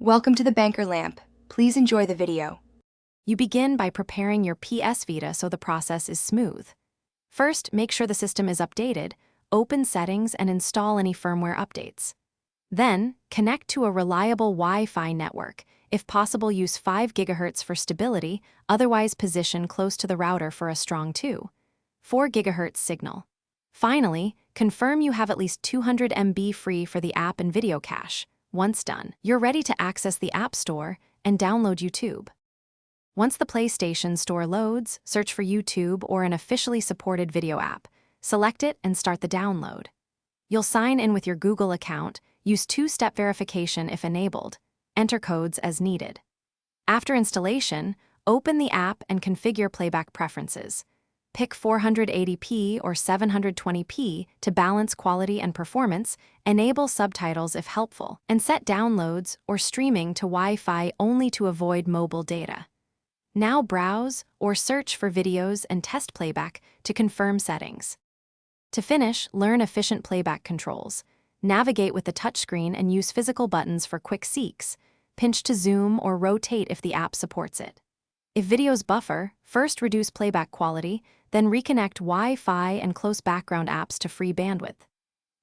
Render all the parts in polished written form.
Welcome to the Banker Lamp. Please enjoy the video. You begin by preparing your PS Vita so the process is smooth. First, make sure the system is updated, open settings, and install any firmware updates. Then, connect to a reliable Wi-Fi network. If possible, use 5 GHz for stability, otherwise position close to the router for a strong 4 GHz signal. Finally, confirm you have at least 200 MB free for the app and video cache. Once done, you're ready to access the App Store and download YouTube. Once the PlayStation Store loads, search for YouTube or an officially supported video app. Select it and start the download. You'll sign in with your Google account, use two-step verification if enabled, enter codes as needed. After installation, open the app and configure playback preferences. Pick 480p or 720p to balance quality and performance, enable subtitles if helpful, and set downloads or streaming to Wi-Fi only to avoid mobile data. Now browse or search for videos and test playback to confirm settings. To finish, learn efficient playback controls. Navigate with the touchscreen and use physical buttons for quick seeks. Pinch to zoom or rotate if the app supports it. If videos buffer, first reduce playback quality, then reconnect Wi-Fi and close background apps to free bandwidth.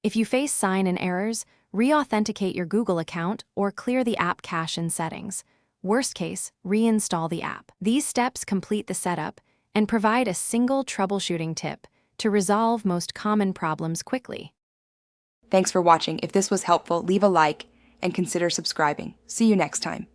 If you face sign-in errors, re-authenticate your Google account or clear the app cache in settings. Worst case, reinstall the app. These steps complete the setup and provide a single troubleshooting tip to resolve most common problems quickly. Thanks for watching. If this was helpful, leave a like and consider subscribing. See you next time.